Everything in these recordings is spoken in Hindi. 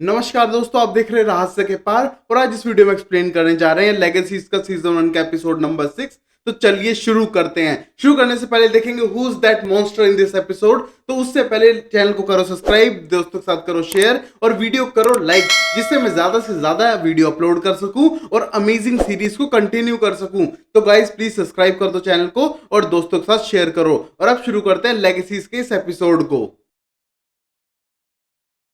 नमस्कार दोस्तों, आप देख रहे हैं रहस्य के पार। और आज इस वीडियो में एक्सप्लेन करने जा रहे हैं लेगेसीज का सीजन 1 का एपिसोड नंबर 6। तो चलिए शुरू करते हैं। शुरू करने से पहले देखेंगे who is that monster in this episode. तो उससे पहले चैनल को करो सब्सक्राइब, दोस्तों के साथ करो शेयर और वीडियो करो लाइक, जिससे मैं ज्यादा से ज्यादा वीडियो अपलोड कर सकूं और अमेजिंग सीरीज को कंटिन्यू कर सकूं। तो गाइस प्लीज सब्सक्राइब कर दो चैनल को और दोस्तों के साथ शेयर करो। और अब शुरू करते हैं लेगेसीज के इस एपिसोड को।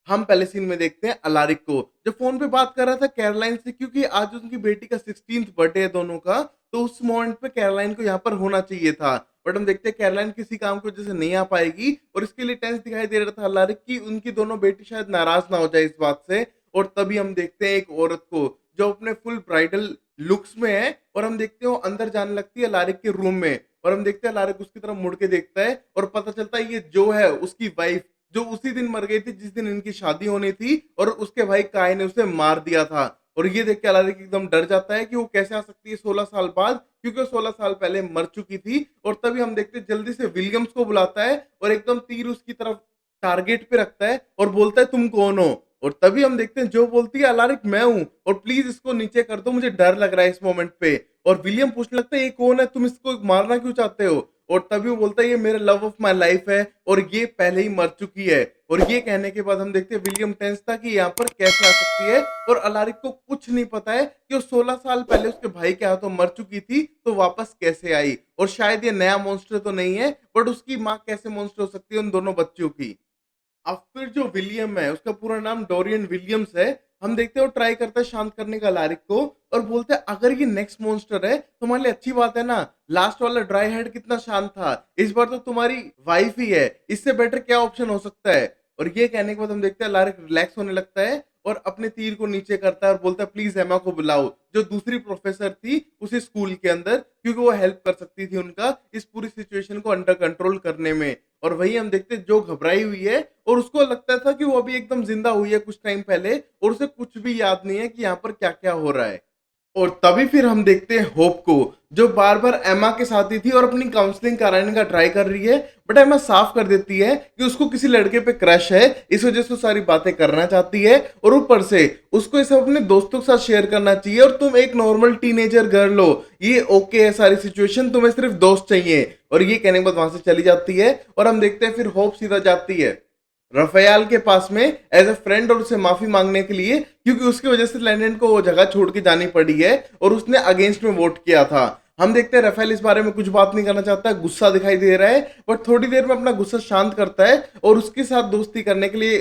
हम पहले सीन में देखते हैं अलारिक को, जो फोन पे बात कर रहा था कैरोलाइन से, क्योंकि आज उनकी बेटी का 16th बर्थडे है दोनों का। तो उस मोमेंट पे कैरोलाइन को यहाँ पर होना चाहिए था, बट हम देखते हैं कैरोलाइन किसी काम की वजह से नहीं आ पाएगी। और इसके लिए टेंस दिखाई दे रहा था अलारिक की उनकी दोनों बेटी शायद नाराज ना हो जाए इस बात से। और तभी हम देखते हैं एक औरत को जो अपने फुल ब्राइडल लुक्स में है, और हम देखते हैं वो अंदर जाने लगती है अलारिक के रूम में। और हम देखते हैं अलारिक उसकी तरफ मुड़ के देखता है और पता चलता है ये जो है उसकी वाइफ, जो उसी दिन मर गई थी जिस दिन इनकी शादी होनी थी, और उसके भाई काय ने उसे मार दिया था। और ये देख के अलारिक एकदम डर जाता है कि वो कैसे आ सकती है 16 साल बाद, क्योंकि वो 16 साल पहले मर चुकी थी। और तभी हम देखते हैं जल्दी से विलियम्स को बुलाता है और एकदम तीर उसकी तरफ टारगेट पे रखता है और बोलता है तुम कौन हो। और तभी हम देखते हैं जो बोलती है अलारिक मैं हूं और प्लीज इसको नीचे कर दो, मुझे डर लग रहा है इस मोमेंट पे। और विलियम पूछने लगता है ये कौन है, तुम इसको मारना क्यों चाहते हो। और तभी वो बोलता है ये मेरा लव ऑफ माय लाइफ है और ये पहले ही मर चुकी है। और ये कहने के बाद हम देखते हैं विलियम टेंस था कि यहाँ पर कैसे आ सकती है। और अलारिक को कुछ नहीं पता है कि वो 16 साल पहले उसके भाई के हाथों मर चुकी थी, तो वापस कैसे आई। और शायद ये नया मॉन्स्टर तो नहीं है, बट उसकी माँ कैसे मॉन्स्टर हो सकती है उन दोनों बच्चों की। अब फिर जो विलियम है, उसका पूरा नाम डोरियन विलियम्स है, हम देखते हैं वो ट्राई करता है शांत करने का लारिक को। और बोलते हैं अगर ये नेक्स्ट मॉन्स्टर है तो हमारे लिए अच्छी बात है ना, लास्ट वाला ड्राई हेड कितना शांत था, इस बार तो तुम्हारी वाइफ ही है, इससे बेटर क्या ऑप्शन हो सकता है। और ये कहने के बाद हम देखते हैं लारिक रिलैक्स होने लगता है और अपने तीर को नीचे करता है और बोलता है प्लीज एमा को बुलाओ, जो दूसरी प्रोफेसर थी उसी स्कूल के अंदर, क्योंकि वो हेल्प कर सकती थी उनका इस पूरी सिचुएशन को अंडर कंट्रोल करने में। और वही हम देखते हैं जो घबराई हुई है और उसको लगता था कि वो अभी एकदम जिंदा हुई है कुछ टाइम पहले, और उसे कुछ भी याद नहीं है कि यहाँ पर क्या क्या हो रहा है। और तभी फिर हम देखते हैं होप को, जो बार बार एमा के साथ ही थी और अपनी काउंसलिंग कराने का ट्राई कर रही है। बट एमा साफ कर देती है कि उसको किसी लड़के पे क्रश है, इस वजह से वो सारी बातें करना चाहती है। और ऊपर से उसको ये सब अपने दोस्तों के साथ शेयर करना चाहिए, और तुम एक नॉर्मल टीनेजर गर्ल हो, ये ओके है सारी सिचुएशन, तुम्हें सिर्फ दोस्त चाहिए। और ये कहने के बाद वहां से चली जाती है। और हम देखते हैं फिर होप सीधा जाती है रफेयाल के पास में एज अ फ्रेंड और उससे माफी मांगने के लिए, क्योंकि उसकी वजह से लैंडन को वो जगह छोड़ के जानी पड़ी है और उसने अगेंस्ट में वोट किया था। हम देखते हैं रफेल इस बारे में कुछ बात नहीं करना चाहता है, गुस्सा दिखाई दे रहा है, बट थोड़ी देर में अपना गुस्सा शांत करता है और उसके साथ दोस्ती करने के लिए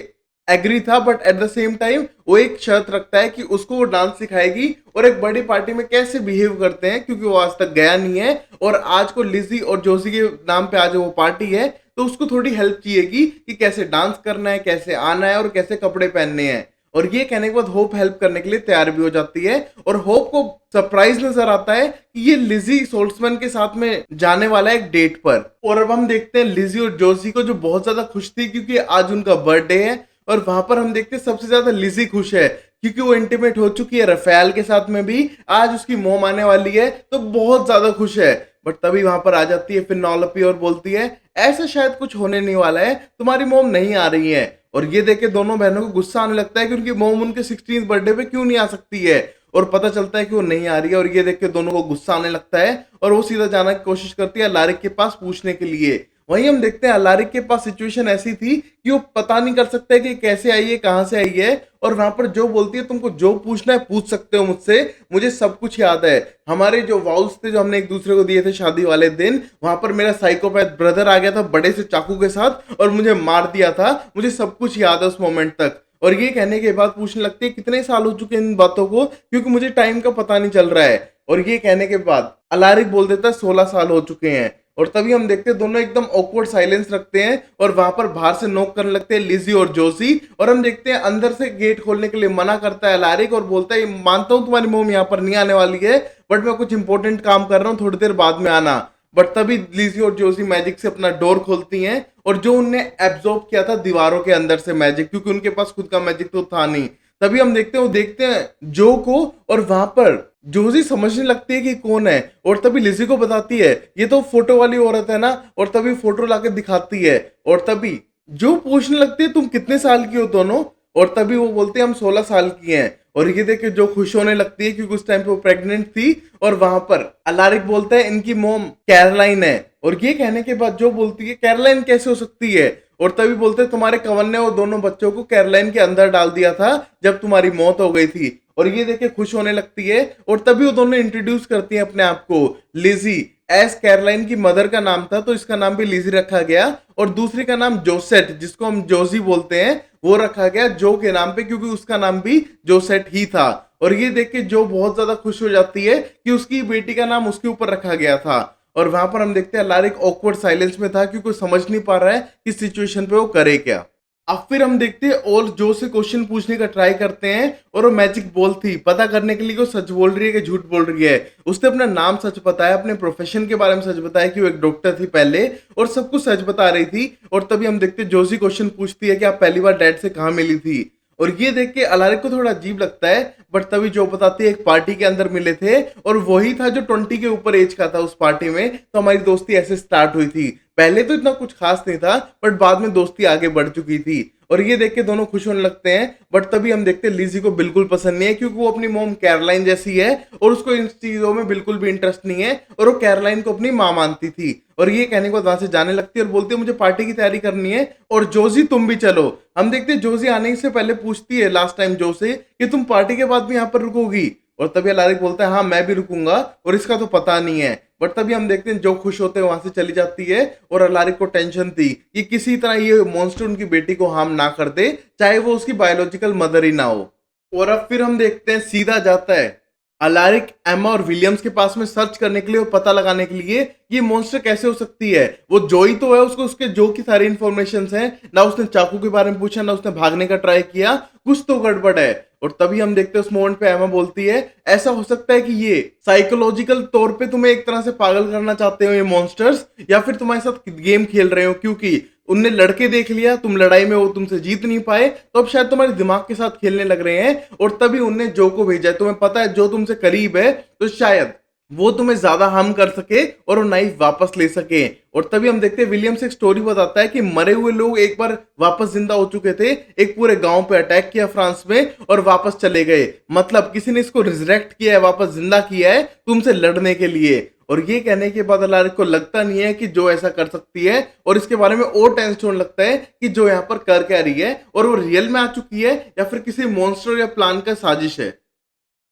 एग्री था। But at the same time वो एक शर्त रखता है कि उसको वो डांस सिखाएगी और एक बड़ी पार्टी में कैसे बिहेव करते हैं, क्योंकि वो आज तक गया नहीं है। और आज को लिजी और जोशी के नाम पे आज वो पार्टी है, तो उसको थोड़ी हेल्प चाहिएगी कि कैसे डांस करना है, कैसे आना है और कैसे कपड़े पहनने हैं। और ये कहने के बाद होप हेल्प करने के लिए तैयार भी हो जाती है। और होप को सरप्राइज नजर आता है कि ये लिजी सोल्समैन के साथ में जाने वाला है एक डेट पर। और अब हम देखते हैं लिजी और जोशी को, जो बहुत ज्यादा खुश थी क्योंकि आज उनका बर्थडे है। और वहां पर हम देखते हैं सबसे ज्यादा लिजी खुश है, क्योंकि वो इंटीमेट हो चुकी है रफेल के साथ में भी, आज उसकी मोम आने वाली है, तो बहुत ज्यादा खुश है। बट तभी वहां पर आ जाती है फिनोलोपी और बोलती है ऐसा शायद कुछ होने नहीं वाला है, तुम्हारी मोम नहीं आ रही है। और ये देख के दोनों बहनों को गुस्सा आने लगता है कि उनकी मोम उनके 16th बर्थडे पे क्यों नहीं आ सकती है। और पता चलता है कि वो नहीं आ रही है, और ये देख के दोनों को गुस्सा आने लगता है और वो सीधा जाने की कोशिश करती है लारिक के पास पूछने के लिए। वहीं हम देखते हैं अलारिक के पास सिचुएशन ऐसी थी कि वो पता नहीं कर सकते कि कैसे आई है, कहां से आई है। और वहां पर जो बोलती है तुमको जो पूछना है पूछ सकते हो मुझसे, मुझे सब कुछ याद है, हमारे जो वाउस थे जो हमने एक दूसरे को दिए थे शादी वाले दिन, वहां पर मेरा साइकोपैथ ब्रदर आ गया था बड़े से चाकू के साथ और मुझे मार दिया था, मुझे सब कुछ याद है उस मोमेंट तक। और ये कहने के बाद पूछने लगती है कितने साल हो चुके हैं इन बातों को, क्योंकि मुझे टाइम का पता नहीं चल रहा है। और ये कहने के बाद अलारिक बोल देता है 16 साल हो चुके हैं। और तभी हम देखते हैं दोनों एकदम ऑकवर्ड साइलेंस रखते हैं और वहां पर बाहर से नॉक करने लगते हैं लिजी और जोशी। और हम देखते हैं अंदर से गेट खोलने के लिए मना करता है अलारिक और बोलता है मानता हूं तुम्हारी मोम यहाँ पर नहीं आने वाली है, बट मैं कुछ इंपॉर्टेंट काम कर रहा हूँ, थोड़ी देर बाद में आना। बट तभी लिजी और जोशी मैजिक से अपना डोर खोलती हैं, और जो उनने एब्जॉर्ब किया था दीवारों के अंदर से मैजिक, क्योंकि उनके पास खुद का मैजिक तो था नहीं। तभी हम देखते हैं वो देखते हैं जो को, और वहां पर जोजी समझने लगती है कि कौन है। और तभी लिजी को बताती है ये तो फोटो वाली औरत है ना, और तभी फोटो लाके दिखाती है। और तभी जो पूछने लगती है तुम कितने साल की हो दोनों, और तभी वो बोलते हैं हम 16 साल की हैं। और ये देख के जो खुश होने लगती है क्योंकि उस टाइम पे वो प्रेग्नेंट थी। और वहां पर अलारिक बोलता है इनकी मोम कैरोलाइन है। और ये कहने के बाद जो बोलती है कैरोलाइन कैसे हो सकती है। और तभी बोलते हैं तुम्हारे कवन ने वो दोनों बच्चों को कैरोलाइन के अंदर डाल दिया था जब तुम्हारी मौत हो गई थी। और ये देख के खुश होने लगती है। और तभी वो दोनों इंट्रोड्यूस करती हैं अपने आप को। लिजी एस कैरोलाइन की मदर का नाम था तो इसका नाम भी लिजी रखा गया। और दूसरी का नाम जोसेट जिसको हम जोजी बोलते हैं वो रखा गया जो के नाम पे क्योंकि उसका नाम भी जोसेट ही था। और ये देख के जो बहुत ज्यादा खुश हो जाती है कि उसकी बेटी का नाम उसके ऊपर रखा गया था। और वहां पर हम देखते हैं लारिक ऑकवर्ड साइलेंस में था क्योंकि वो समझ नहीं पा रहा है कि सिचुएशन पे वो करे क्या। अब फिर हम देखते हैं और जो से क्वेश्चन पूछने का ट्राई करते हैं। और वो मैजिक बॉल थी पता करने के लिए कि वो सच बोल रही है कि झूठ बोल रही है। उसने अपना नाम सच बताया, अपने प्रोफेशन के बारे में सच बताया कि वो एक डॉक्टर थी पहले, और सब कुछ सच बता रही थी। और तभी हम देखते हैं जोशी क्वेश्चन पूछती है कि आप पहली बार डैड से कहाँ मिली थी। और ये देख के अलारिक को थोड़ा अजीब लगता है। बट तभी जो बताती है एक पार्टी के अंदर मिले थे और वही था जो 20 के ऊपर एज का था उस पार्टी में। तो हमारी दोस्ती ऐसे स्टार्ट हुई थी। पहले तो इतना कुछ खास नहीं था बट बाद में दोस्ती आगे बढ़ चुकी थी। और ये देख के दोनों खुश होने लगते हैं। बट तभी हम देखते हैं लिजी को बिल्कुल पसंद नहीं है क्योंकि वो अपनी मॉम कैरोलाइन जैसी है और उसको इन चीजों में बिल्कुल भी इंटरेस्ट नहीं है। और वो कैरोलाइन को अपनी माँ मानती थी। और ये कहने के बाद वहां से जाने लगती है और बोलती है मुझे पार्टी की तैयारी करनी है और जोजी तुम भी चलो। हम देखते हैं जोजी आने से पहले पूछती है लास्ट टाइम जो से कि तुम पार्टी के बाद भी यहाँ पर रुकोगी। और तभी अलारिक बोलता है हाँ मैं भी रुकूंगा और इसका तो पता नहीं है। बट तभी हम देखते हैं जो खुश होते हैं वहां से चली जाती है। और अलारिक को टेंशन थी कि किसी तरह ये मॉन्स्टर उनकी बेटी को हार्म ना कर दे चाहे वो उसकी बायोलॉजिकल मदर ही ना हो। और अब फिर हम देखते हैं सीधा जाता है अलारिक एम्मा और विलियम्स के पास में सर्च करने के लिए और पता लगाने के लिए ये मॉन्स्टर कैसे हो सकती है। वो जोई तो है उसको उसके जो की सारी इंफॉर्मेशन है ना, उसने चाकू के बारे में पूछा ना उसने भागने का ट्राई किया, कुछ तो गड़बड़ है। और तभी हम देखते हैं उस मोमेंट पे एम्मा बोलती है ऐसा हो सकता है कि ये साइकोलॉजिकल तौर पे तुम्हें एक तरह से पागल करना चाहते हो ये मॉन्स्टर्स, या फिर तुम्हारे साथ गेम खेल रहे हो क्योंकि उनने लड़के देख लिया तुम लड़ाई में वो तुमसे जीत नहीं पाए तो अब शायद तुम्हारे दिमाग के साथ खेलने लग रहे हैं। और तभी उनने जो को भेजा है, तुम्हें पता है जो तुमसे करीब है तो शायद वो तुम्हें ज्यादा हार्म कर सके और वो नाइफ वापस ले सके। और तभी हम देखते हैं विलियम्स एक स्टोरी बताता है कि मरे हुए लोग एक बार वापस जिंदा हो चुके थे, एक पूरे गांव पे अटैक किया फ्रांस में और वापस चले गए। मतलब किसी ने इसको रिजरेक्ट किया है, वापस जिंदा किया है तुमसे लड़ने के लिए। और ये कहने के बाद अलारिक को लगता नहीं है कि जो ऐसा कर सकती है और इसके बारे में और टेंशन होने लगता है कि जो यहाँ पर कर क्या रही है और वो रियल में आ चुकी है या फिर किसी मॉन्स्टर या प्लान का साजिश है।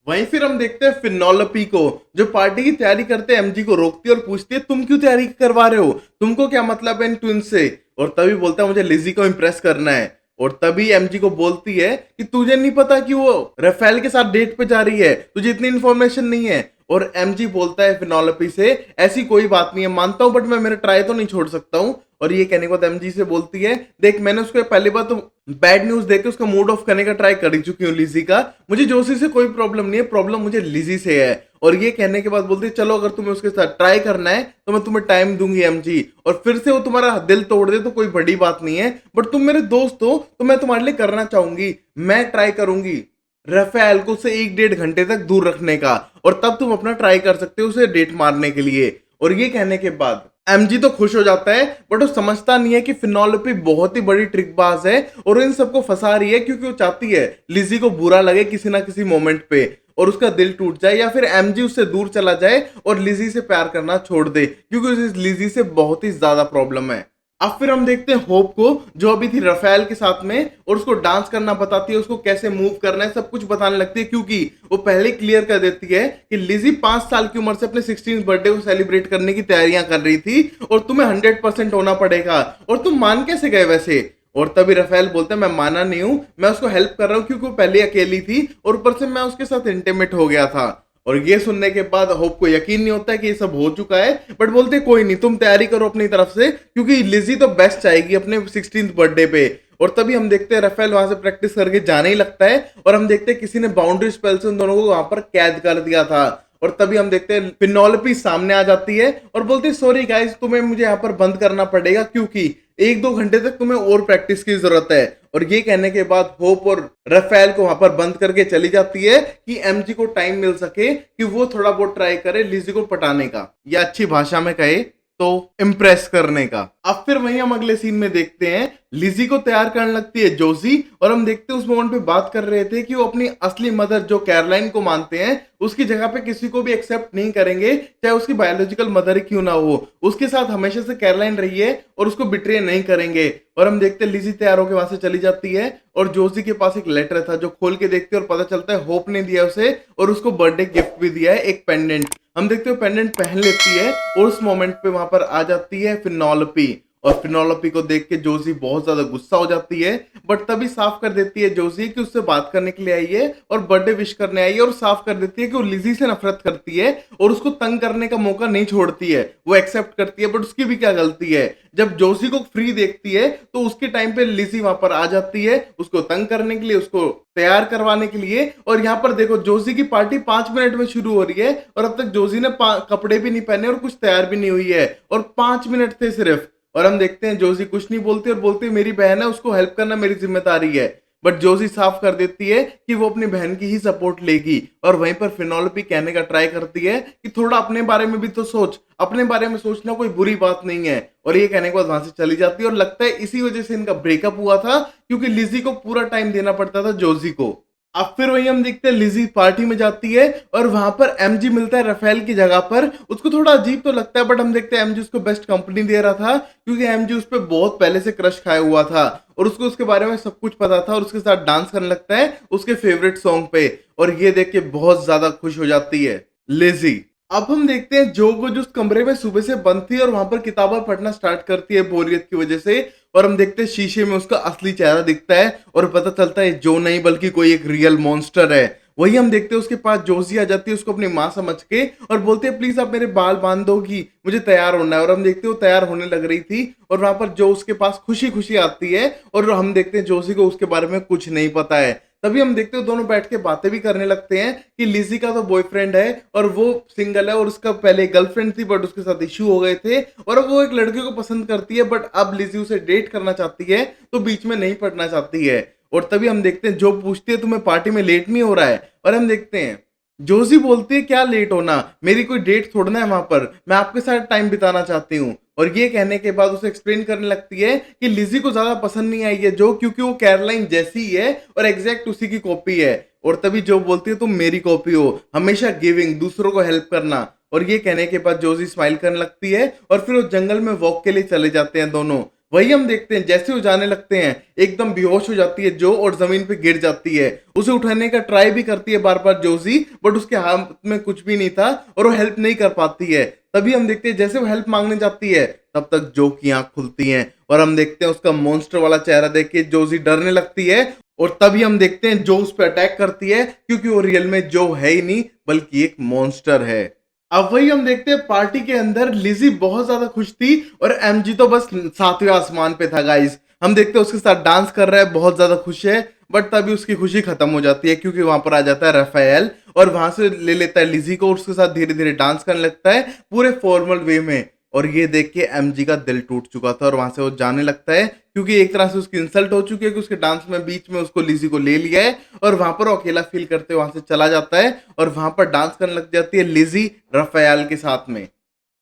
वहीं फिर हम देखते हैं फिनोलोपी को जो पार्टी की तैयारी करते हैं एमजी को रोकती है और पूछती है तुम क्यों तैयारी करवा रहे हो, तुमको क्या मतलब है इन ट्विंस से। और तभी बोलता है मुझे लिजी को इम्प्रेस करना है। और तभी एमजी को बोलती है कि तुझे नहीं पता कि वो राफेल के साथ डेट पे जा रही है, तुझे इतनी इन्फॉर्मेशन नहीं है। और एमजी बोलता है फिनोलोपी से ऐसी कोई बात नहीं है, मानता हूं बट मैं मेरा ट्राई तो नहीं छोड़ सकता हूं। और ये कहने के बाद एमजी से बोलती है देख मैंने उसको पहली बार तो बैड न्यूज देके उसका मूड ऑफ करने का ट्राई कर चुकी हूँ लिजी का, मुझे जोशी से कोई प्रॉब्लम नहीं है, प्रॉब्लम मुझे लिजी से है। और ये कहने के बाद बोलती है चलो अगर तुम्हें उसके साथ ट्राई करना है तो मैं तुम्हें टाइम दूंगी एमजी, और फिर से वो तुम्हारा दिल तोड़ दे तो कोई बड़ी बात नहीं है, बट तुम मेरे दोस्त हो तो मैं तुम्हारे लिए करना चाहूंगी, मैं ट्राई करूंगी राफेल को उसे 1-1.5 घंटे तक दूर रखने का, और तब तुम अपना ट्राई कर सकते हो उसे डेट मारने के लिए। और ये कहने के बाद एमजी तो खुश हो जाता है बट वो समझता नहीं है कि फिनोलोपी बहुत ही बड़ी ट्रिकबाज है और इन सबको फंसा रही है क्योंकि वो चाहती है लिजी को बुरा लगे किसी ना किसी मोमेंट पे और उसका दिल टूट जाए, या फिर एमजी उससे दूर चला जाए और लिजी से प्यार करना छोड़ दे क्योंकि उसे लिजी से बहुत ही ज्यादा प्रॉब्लम है। अब फिर हम देखते हैं होप को जो अभी थी राफेल के साथ में और उसको डांस करना बताती है, उसको कैसे मूव करना है सब कुछ बताने लगती है क्योंकि वो पहले क्लियर कर देती है कि लिजी 5 साल की उम्र से अपने 16th बर्थडे को सेलिब्रेट करने की तैयारियां कर रही थी और तुम्हें 100% होना पड़ेगा, और तुम मान कैसे गए वैसे। और तभी राफेल बोलता है मैं माना नहीं हूं, मैं उसको हेल्प कर रहा हूं क्योंकि वो पहले अकेली थी और ऊपर से मैं उसके साथ इंटीमेट हो गया था। और ये सुनने के बाद होप को यकीन नहीं होता है कि ये सब हो चुका है, बट बोलते कोई नहीं तुम तैयारी करो अपनी तरफ से क्योंकि लिजी तो बेस्ट आएगी अपने 16th बर्थडे पे। और तभी हम देखते हैं राफेल वहां से प्रैक्टिस करके जाने ही लगता है और हम देखते हैं किसी ने बाउंड्री स्पेल से उन दोनों को वहां पर कैद कर दिया था। और तभी हम देखते हैं फिनोलोपी सामने आ जाती है और बोलते हैं सॉरी गाइस तुम्हें मुझे यहाँ पर बंद करना पड़ेगा क्योंकि 1-2 घंटे तक तुम्हें और प्रैक्टिस की जरूरत है। और ये कहने के बाद होप और राफेल को वहां पर बंद करके चली जाती है कि एमजी को टाइम मिल सके कि वो थोड़ा बहुत ट्राई करे लिजी को पटाने का, या अच्छी भाषा में कहे तो इम्प्रेस करने का। अब फिर वहीं हम अगले सीन में देखते हैं लिज़ी को तैयार करने लगती है जोजी और हम देखते हैं उस मोमेंट पे बात कर रहे थे कि वो अपनी असली मदर जो कैरोलाइन को मानते हैं, उसकी जगह पे किसी को भी एक्सेप्ट नहीं करेंगे, चाहे उसकी बायोलॉजिकल मदर ही क्यों ना हो। उसके साथ हमेशा से कैरोलाइन रही है और उसको बिट्रे नहीं करेंगे। और हम देखते हैं लिज़ी तैयार होकर वहां से चली जाती है और जोजी के पास एक लेटर था जो खोल के देखते हैं और पता चलता है होप ने दिया उसे और उसको बर्थडे गिफ्ट भी दिया है, एक पेंडेंट। हम देखते हो पेंडेंट पहन लेती है और उस मोमेंट पे वहां पर आ जाती है फिनोलपी और फिनोलपी को देख के जोजी बहुत ज्यादा गुस्सा हो जाती है, बट तभी साफ कर देती है जोजी कि उससे बात करने के लिए आई है और बर्थडे विश करने आई है और साफ कर देती है कि वो लिज़ी से नफरत करती है और उसको तंग करने का मौका नहीं छोड़ती है। वो एक्सेप्ट करती है बट उसकी भी क्या गलती है। जब जोजी को फ्री देखती है तो उसके टाइम पे लिज़ी वहां पर आ जाती है उसको तंग करने के लिए, उसको तैयार करवाने के लिए। और यहाँ पर देखो जोजी की पार्टी 5 मिनट में शुरू हो रही है और अब तक जोजी ने कपड़े भी नहीं पहने और कुछ तैयार भी नहीं हुई है और 5 मिनट थे सिर्फ। और हम देखते हैं जोजी कुछ नहीं बोलती और बोलती है मेरी बहन है, उसको हेल्प करना मेरी जिम्मेदारी है। बट जोजी साफ कर देती है कि वो अपनी बहन की ही सपोर्ट लेगी और वहीं पर फिनोलपी कहने का ट्राई करती है कि थोड़ा अपने बारे में भी तो सोच, अपने बारे में सोचना कोई बुरी बात नहीं है। और ये कहने के बाद वहां से चली जाती है और लगता है इसी वजह से इनका ब्रेकअप हुआ था क्योंकि लिज़ी को पूरा टाइम देना पड़ता था जोजी को। अब फिर वही हम देखते हैं लिज़ी पार्टी में जाती है और वहां पर एमजी मिलता है रफेल की जगह पर। उसको थोड़ा अजीब तो लगता है बट हम देखते हैं एमजी उसको बेस्ट कंपनी दे रहा था क्योंकि एमजी उस पर बहुत पहले से क्रश खाया हुआ था और उसको उसके बारे में सब कुछ पता था और उसके साथ डांस करने लगता है उसके फेवरेट सॉन्ग पे। और ये देख के बहुत ज्यादा खुश हो जाती है लिज़ी। अब हम देखते हैं जो को जो उस कमरे में सुबह से बंद थी और वहां पर किताबें पढ़ना स्टार्ट करती है बोरियत की वजह से। और हम देखते हैं शीशे में उसका असली चेहरा दिखता है और पता चलता है जो नहीं बल्कि कोई एक रियल मॉन्स्टर है। वही हम देखते हैं उसके पास जोशी आ जाती है उसको अपनी माँ समझ के और बोलते हैं प्लीज आप मेरे बाल बांध दोगी, मुझे तैयार होना है। और हम देखते हैं वो तैयार होने लग रही थी और वहां पर जो उसके पास खुशी खुशी आती है और हम देखते हैं जोशी को उसके बारे में कुछ नहीं पता है। तभी हम देखते हो दोनों बैठ के बातें भी करने लगते हैं कि लिज़ी का तो बॉयफ्रेंड है और वो सिंगल है और उसका पहले गर्लफ्रेंड थी बट उसके साथ इश्यू हो गए थे और अब वो एक लड़के को पसंद करती है बट अब लिज़ी उसे डेट करना चाहती है तो बीच में नहीं पड़ना चाहती है। और तभी हम देखते हैं जो पूछती है तुम्हें पार्टी में लेट नहीं हो रहा है और हम देखते हैं जोशी बोलती है क्या लेट होना, मेरी कोई डेट थोड़ना है वहां पर, मैं आपके साथ टाइम बिताना चाहती हूँ। और ये कहने के बाद उसे एक्सप्लेन करने लगती है कि लिज़ी को ज्यादा पसंद नहीं आई है जो क्योंकि वो कैरोलाइन जैसी ही है और एग्जैक्ट उसी की कॉपी है। और तभी जो बोलती है तुम मेरी कॉपी हो, हमेशा गिविंग, दूसरों को हेल्प करना। और ये कहने के बाद जोशी स्माइल करने लगती है और फिर वो जंगल में वॉक के लिए चले जाते हैं दोनों। वही हम देखते हैं जैसे वो जाने लगते हैं एकदम बेहोश हो जाती है जो और जमीन पे गिर जाती है। उसे उठाने का ट्राई भी करती है बार बार जोशी बट उसके हाथ में कुछ भी नहीं था और वो हेल्प नहीं कर पाती है। तभी हम देखते हैं जैसे वो हेल्प मांगने जाती है तब तक जो की आंख खुलती है और हम देखते हैं उसका मॉन्स्टर वाला चेहरा देख के जोशी डरने लगती है। और तभी हम देखते हैं जो उस पर अटैक करती है क्योंकि वो रियल में जो है ही नहीं बल्कि एक मॉन्स्टर है। अब वही हम देखते हैं पार्टी के अंदर लिज़ी बहुत ज्यादा खुश थी और एमजी तो बस सातवें आसमान पे था गाइस। हम देखते हैं उसके साथ डांस कर रहा है, बहुत ज्यादा खुश है बट तभी उसकी खुशी खत्म हो जाती है क्योंकि वहां पर आ जाता है रफाएल और वहां से ले लेता है लिज़ी को और उसके साथ धीरे धीरे डांस करने लगता है पूरे फॉर्मल वे में। और ये देख के एमजी का दिल टूट चुका था और वहां से वो जाने लगता है क्योंकि एक तरह से उसकी इंसल्ट हो चुकी है कि उसके डांस में बीच में उसको लिज़ी को ले लिया है और वहां पर वो अकेला फील करते वहां से चला जाता है और वहां पर डांस करने लग जाती है लिज़ी रफाएल के साथ में।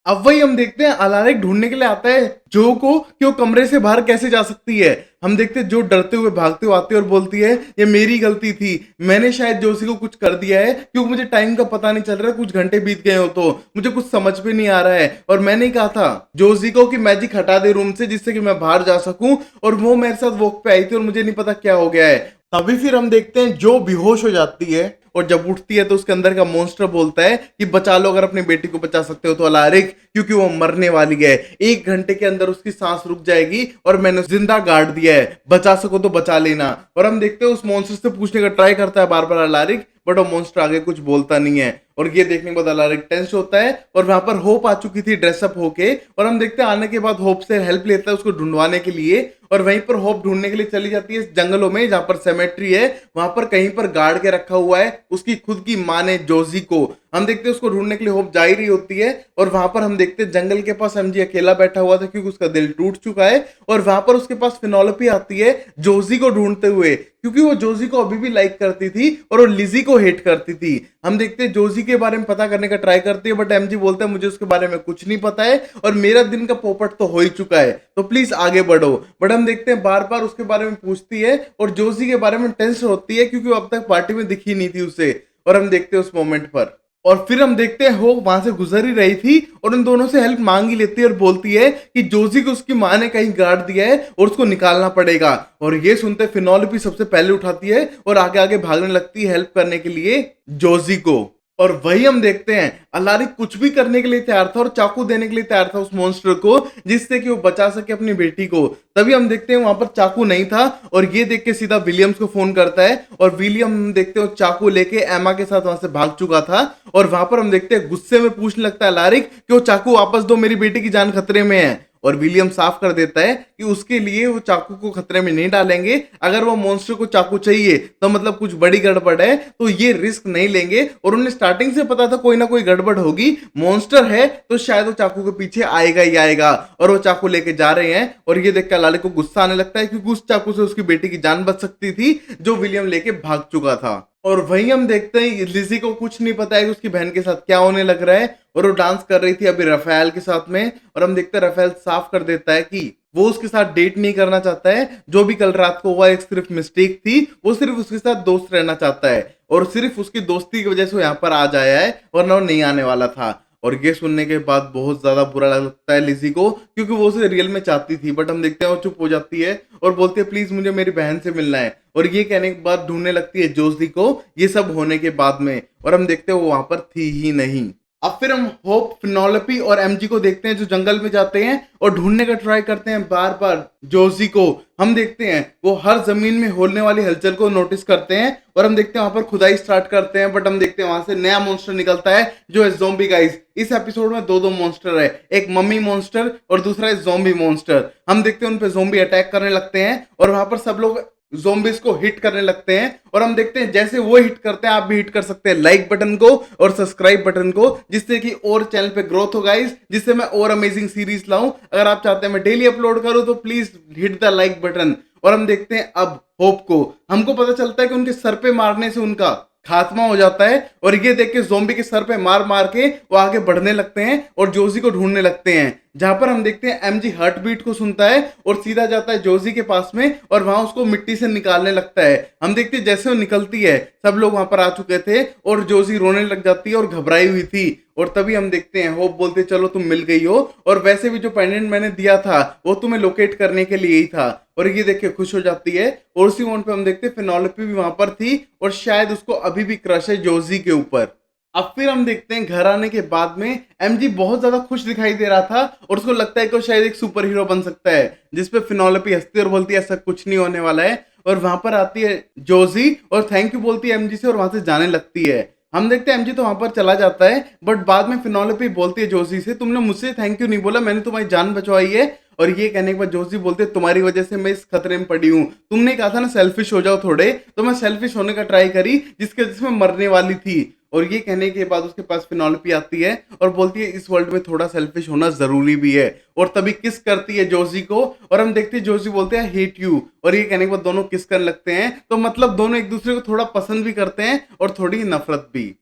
अब वही हम देखते हैं अलारिक ढूंढने के लिए आता है जो को कि वो कमरे से बाहर कैसे जा सकती है। हम देखते हैं जो डरते हुए भागते हुए आती है और बोलती है ये मेरी गलती थी, मैंने शायद जोशी को कुछ कर दिया है क्योंकि मुझे टाइम का पता नहीं चल रहा, कुछ घंटे बीत गए हो तो मुझे कुछ समझ में नहीं आ रहा है। और मैंने ही कहा था जोशी को कि मैजिक हटा दे रूम से जिससे कि मैं बाहर जा सकूं और वो मेरे साथ वॉक पे आई थी और मुझे नहीं पता क्या हो गया है। तभी फिर हम देखते हैं जो बेहोश हो जाती है और जब उठती है तो उसके अंदर का मॉन्स्टर बोलता है कि बचा लो, अगर अपनी बेटी को बचा सकते हो तो अलारिक, क्योंकि वो मरने वाली है, 1 घंटे के अंदर उसकी सांस रुक जाएगी और मैंने जिंदा गाड़ दिया है, बचा सको तो बचा लेना। और हम देखते हैं उस मॉन्स्टर से पूछने का ट्राई करता है बार बार अलारिक बट वो मॉन्स्टर आगे कुछ बोलता नहीं है। और ये देखने के बाद अलारिक टेंस होता है और वहां पर होप आ चुकी थी ड्रेसअप होके और हम देखते हैं आने के बाद होप से हेल्प लेता है उसको ढूंढवाने के लिए और वहीं पर होप ढूंढने के लिए चली जाती है जंगलों में जहां पर सेमेट्री है, वहां पर कहीं पर गाड़ के रखा हुआ है उसकी खुद की माँ ने जोशी को। हम देखते हैं उसको ढूंढने के लिए होप जा ही रही होती है और वहां पर हम देखते हैं जंगल के पास एमजी अकेला बैठा हुआ था क्योंकि उसका दिल टूट चुका है और वहां पर उसके पास फिनोलिपी आती है जोशी को ढूंढते हुए क्योंकि वो जोशी को अभी भी लाइक करती थी और वो लिज़ी को हेट करती थी। हम देखते हैं जोजी के बारे में पता करने का ट्राई करती है, बट एमजी बोलता है मुझे उसके बारे में कुछ नहीं पता है और मेरा दिन का पोपट तो हो ही चुका है, तो प्लीज आगे बढ़ो। बट हम देखते हैं बार बार उसके बारे में पूछती है और जोजी के बारे में टेंशन होती है क्योंकि वो अब तक पार्टी में दिखी नहीं थी उसे। और हम देखते हैं उस मोमेंट पर, और फिर हम देखते हैं हो वहां से गुजर ही रही थी और उन दोनों से हेल्प मांग ही लेती है और बोलती है कि जोजी को उसकी माँ ने कहीं गाड़ दिया है और उसको निकालना पड़ेगा। और ये सुनते फिनोलिपी सबसे पहले उठाती है और आगे आगे भागने लगती है हेल्प करने के लिए जोजी को। और वही हम देखते हैं अलारिक कुछ भी करने के लिए तैयार था और चाकू देने के लिए तैयार था उस मॉन्स्टर को, जिससे कि वो बचा सके अपनी बेटी को। तभी हम देखते हैं वहां पर चाकू नहीं था और ये देख के सीधा विलियम्स को फोन करता है और विलियम हम देखते हैं चाकू लेके एमा के साथ वहां से भाग चुका था। और वहां पर हम देखते हैं गुस्से में पूछने लगता है अलारिक कि वो चाकू वापस दो, मेरी बेटी की जान खतरे में है। और विलियम साफ कर देता है कि उसके लिए वो चाकू को खतरे में नहीं डालेंगे, अगर वो मॉन्स्टर को चाकू चाहिए तो मतलब कुछ बड़ी गड़बड़ है तो ये रिस्क नहीं लेंगे। और उन्हें स्टार्टिंग से पता था कोई ना कोई गड़बड़ होगी, मॉन्स्टर है तो शायद वो चाकू के पीछे आएगा ही आएगा। और वो चाकू लेके जा रहे हैं और ये देख कर लाले को गुस्सा आने लगता है क्योंकि उस चाकू से उसकी बेटी की जान बच सकती थी जो विलियम लेके भाग चुका था। और वहीं हम देखते हैं लिज़ी को कुछ नहीं पता है कि उसकी बहन के साथ क्या होने लग रहा है और वो डांस कर रही थी अभी रफेल के साथ में। और हम देखते हैं रफेल साफ कर देता है कि वो उसके साथ डेट नहीं करना चाहता है, जो भी कल रात को हुआ एक सिर्फ मिस्टेक थी, वो सिर्फ उसके साथ दोस्त रहना चाहता है और सिर्फ उसकी दोस्ती की वजह से वो यहाँ पर आज आया है वरना वो नहीं आने वाला था। और ये सुनने के बाद बहुत ज्यादा बुरा लगता है लिज़ी को क्योंकि वो उसे रियल में चाहती थी। बट हम देखते हैं वो चुप हो जाती है और बोलती है प्लीज मुझे मेरी बहन से मिलना है। और ये कहने के बाद ढूंढने लगती है जोजी को ये सब होने के बाद में, और हम देखते हैं वो वहां पर थी ही नहीं। अब फिर हम होप, फिनोलिपी और एमजी को देखते हैं जो जंगल में जाते हैं और ढूंढने का ट्राई करते हैं बार बार जोजी को। हम देखते हैं वो हर जमीन में होने वाली हलचल को नोटिस करते हैं और हम देखते हैं वहां पर खुदाई स्टार्ट करते हैं। बट हम देखते हैं वहां से नया मॉन्स्टर निकलता है जो है ज़ॉम्बी गाइस। इस एपिसोड में दो मॉन्स्टर है, एक मम्मी मॉन्स्टर और दूसरा है ज़ॉम्बी मॉन्स्टर। हम देखते हैं उन पे ज़ॉम्बी अटैक करने लगते हैं और वहां पर सब लोग ज़ॉम्बीज को हिट करने लगते हैं। और हम देखते हैं जैसे वो हिट करते हैं आप भी हिट कर सकते हैं लाइक बटन को और सब्सक्राइब बटन को, जिससे कि और चैनल पे ग्रोथ हो गाइस, जिससे मैं और अमेजिंग सीरीज लाऊं। अगर आप चाहते हैं मैं डेली अपलोड करूं तो please hit the like button. और हम देखते हैं अब होप को, हमको पता चलता है कि उनके सर पे मारने से उनका खात्मा हो जाता है। और ये देख के ज़ॉम्बी के सर पे मार मार के वो आगे बढ़ने लगते हैं और जोजी को ढूंढने लगते हैं, जहां पर हम देखते हैं एमजी हार्ट बीट को सुनता है और सीधा जाता है जोजी के पास में और वहां उसको मिट्टी से निकालने लगता है। हम देखते हैं जैसे वो निकलती है सब लोग वहां पर आ चुके थे और जोजी रोने लग जाती है और घबराई हुई थी। और तभी हम देखते हैं होप बोलते चलो तुम मिल गई हो, और वैसे भी जो पेंडेंट मैंने दिया था वो तुम्हें लोकेट करने के लिए ही था। और ये देख के खुश हो जाती है। और उसी मोमेंट पे हम देखते हैं फिनोलिपी भी वहां पर थी और शायद उसको अभी भी क्रश है जोजी के ऊपर। अब फिर हम देखते हैं घर आने के बाद में एमजी बहुत ज्यादा खुश दिखाई दे रहा था और उसको लगता है कि वो शायद एक सुपर हीरो बन सकता है, जिसपे फिनोलिपी हंसती है और बोलती है ऐसा कुछ नहीं होने वाला है। और वहां पर आती है जोजी और थैंक यू बोलती है एमजी से और वहां से जाने लगती है। हम देखते हैं एमजी तो वहां पर चला जाता है, बट बाद में फिनोलिपी बोलती है जोजी से तुमने मुझसे थैंक यू नहीं बोला, मैंने तुम्हारी जान बचवाई है। और ये कहने के बाद जोजी बोलते तुम्हारी वजह से मैं इस खतरे में पड़ी हूँ, तुमने कहा था ना सेल्फिश हो जाओ थोड़े, तो मैं सेल्फिश होने का ट्राई करी जिसके वजह से मैं मरने वाली थी। और ये कहने के बाद उसके पास फिनोलिपी आती है और बोलती है इस वर्ल्ड में थोड़ा सेल्फिश होना जरूरी भी है। और तभी किस करती है जोजी को और हम देखते हैं जोजी बोलते हैं हेट यू। और ये कहने के बाद दोनों किस करने लगते हैं, तो मतलब दोनों एक दूसरे को थोड़ा पसंद भी करते हैं और थोड़ी नफरत भी।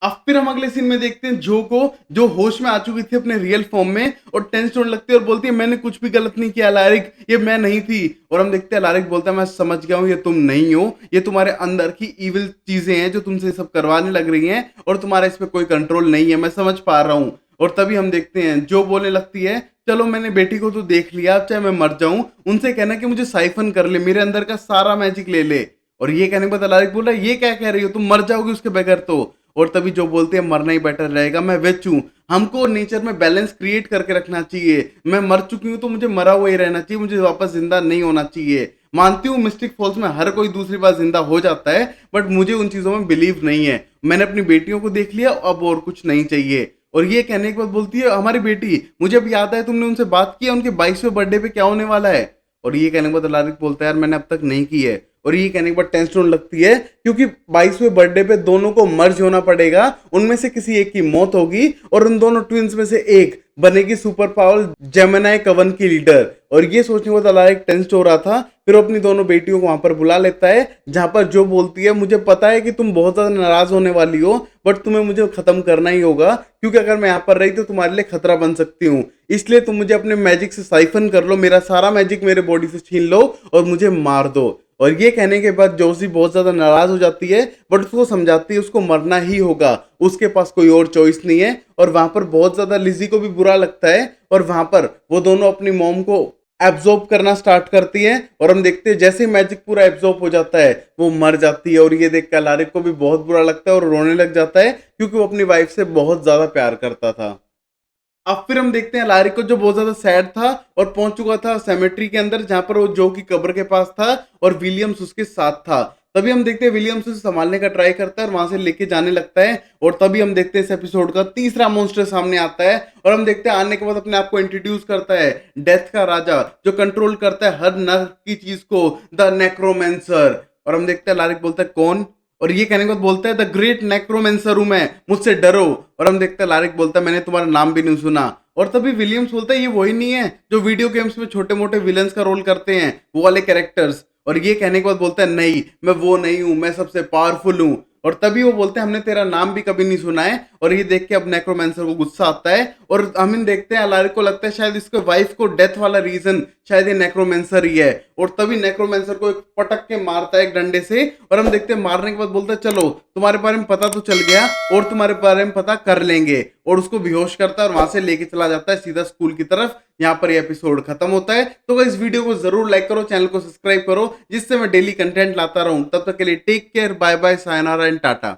अब फिर हम अगले सीन में देखते हैं जो को, जो होश में आ चुकी थी अपने रियल फॉर्म में और टेंस होने लगती है और बोलती है मैंने कुछ भी गलत नहीं किया अलारिक, ये मैं नहीं थी। और हम देखते हैं अलारिक बोलता है मैं समझ गया हूँ ये तुम नहीं हो, ये तुम्हारे अंदर की इविल चीजें हैं जो तुमसे सब करवाने लग रही हैं और तुम्हारा इस पर कोई कंट्रोल नहीं है, मैं समझ पा रहा हूँ। और तभी हम देखते हैं जो बोलने लगती है चलो मैंने बेटी को तो देख लिया, अब चाहे मैं मर जाऊं, उनसे कहना कि मुझे साइफन कर ले, मेरे अंदर का सारा मैजिक ले ले। और ये कहने के बाद अलारिक बोल रहा है ये क्या कह रही हो, तुम मर जाओगी उसके बगैर तो। और तभी जो बोलते हैं मरना ही बेटर रहेगा, मैं विच हूँ, हमको नेचर में बैलेंस क्रिएट करके रखना चाहिए, मैं मर चुकी हूँ तो मुझे मरा हुआ ही रहना चाहिए, मुझे वापस जिंदा नहीं होना चाहिए। मानती हूँ मिस्टिक फॉल्स में हर कोई दूसरी बार जिंदा हो जाता है, बट मुझे उन चीजों में बिलीव नहीं है, मैंने अपनी बेटियों को देख लिया अब और कुछ नहीं चाहिए। और ये कहने के बाद बोलती है हमारी बेटी, मुझे अब याद है तुमने उनसे बात की उनके 22वें बर्थडे पे क्या होने वाला है। और ये कहने के बाद अलारिक बोलता है यार मैंने अब तक नहीं की है। और ये कहने के बाद टेंशन होने लगती है क्योंकि 22वें बर्थडे पे दोनों को मर्ज होना पड़ेगा, उनमें से किसी एक की मौत होगी और उन दोनों ट्विंस में से एक बनेगी सुपर पावर जेमिनी कवन की लीडर। और ये सोचने के बाद अलारिक टेंस हो रहा था फिर वो अपनी दोनों बेटियों को वहां पर बुला लेता है, जहां पर जो बोलती है मुझे पता है कि तुम बहुत ज्यादा नाराज होने वाली हो, बट तुम्हें मुझे खत्म करना ही होगा, क्योंकि अगर मैं यहाँ पर रही तो तुम्हारे लिए खतरा बन सकती हूँ। इसलिए तुम मुझे अपने मैजिक से साइफन कर लो, मेरा सारा मैजिक मेरे बॉडी से छीन लो और मुझे मार दो। और ये कहने के बाद जोशी बहुत ज्यादा नाराज हो जाती है, बट उसको समझाती है उसको मरना ही होगा, उसके पास कोई और चॉइस नहीं है। और वहां पर बहुत ज्यादा लिज़ी को भी बुरा लगता है, और वहां पर वो दोनों अपनी मॉम को एब्जॉर्ब करना स्टार्ट करती है, और हम देखते हैं जैसे ही मैजिक पूरा एब्जॉर्ब हो जाता है वो मर जाती है। और ये देख कर अलारिक को भी बहुत बुरा लगता है और रोने लग जाता है, क्योंकि वो अपनी वाइफ से बहुत ज्यादा प्यार करता था। अब फिर हम देखते हैं लारी को, जो बहुत ज्यादा सैड था और पहुंच चुका था सेमेट्री के अंदर, जहां पर वो जो की कब्र के पास था और विलियम्स उसके साथ था। तभी हम देखते हैं विलियम्स उसे संभालने का ट्राई करता है और वहां से लेके जाने लगता है। और तभी हम देखते हैं इस एपिसोड का तीसरा मॉन्स्टर सामने आता है, और हम देखते हैं आने के बाद अपने आप को इंट्रोड्यूस करता है, डेथ का राजा जो कंट्रोल करता है हर नर की चीज को, द नेक्रोमेंसर। और हम देखते हैं लारिक बोलता है कौन, और ये कहने के बाद बोलता है द ग्रेट नेक्रोमेंसर हूं मैं, मुझसे डरो। और हम देखते हैं लारिक बोलता है मैंने तुम्हारा नाम भी नहीं सुना। और तभी विलियम्स बोलता है ये वही नहीं है जो वीडियो गेम्स में छोटे मोटे विलन्स का रोल करते हैं, वो वाले कैरेक्टर्स। और ये कहने के बाद बोलता है नहीं, मैं वो नहीं हूं, मैं सबसे पावरफुल हूं। और तभी वो बोलते हैं हमने तेरा नाम भी कभी नहीं सुना है। और ये देख के अब नेक्रोमेंसर को गुस्सा आता है, और हम देखते हैं अलारिक को लगता है शायद इसके वाइफ को डेथ वाला रीजन शायद ये नेक्रोमेंसर ही है। और तभी नेक्रोमेंसर को एक पटक के मारता है एक डंडे से, और हम देखते हैं मारने के बाद बोलता है चलो तुम्हारे बारे में पता तो चल गया, और तुम्हारे बारे में पता कर लेंगे। और उसको बेहोश करता है और वहां से लेके चला जाता है सीधा स्कूल की तरफ। यहाँ पर ये एपिसोड खत्म होता है। तो इस वीडियो को जरूर लाइक करो, चैनल को सब्सक्राइब करो, जिससे मैं डेली कंटेंट लाता रहूं। तब तक के लिए take care, bye bye, sayonara and Tata.